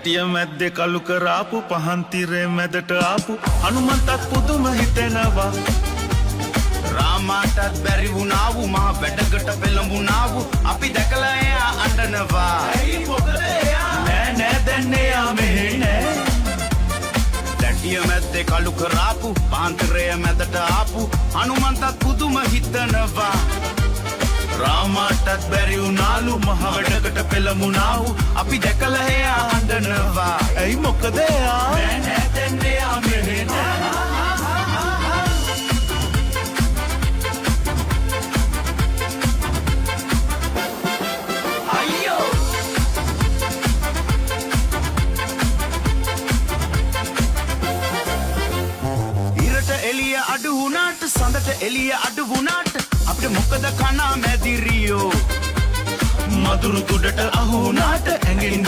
දැටිය මැද්දේ කළු කරාපු පහන් තිරේ මැදට ආපු හනුමන්තත් පුදුම හිතෙනවා රාමාටත් බැරි වුණා වූ මහ වැඩකට පෙළඹුණා වූ අපි දැකලා එයා අඬනවා ඇයි මොකද එයා නෑ නෑ දැන් එයා මෙහෙ නෑ දැටිය මැද්දේ කළු කරාපු පහන් තිරේ මැදට ආපු හනුමන්තත් පුදුම හිතනවා රාමාටත් බැරි වුණාලු මහ වැඩකට පෙළඹුණා වූ අපි දැකලා එයා අඬනවා ඇයි මොකද එයා නෑ නෑ දැන් එයා මෙහෙ නෑ එළිය අඩු වුණාට සඳට එළිය අඩු වුණාට අපිට මොකද කනා මැදිරියෝ මදුරු තුඩට අහු වුණාට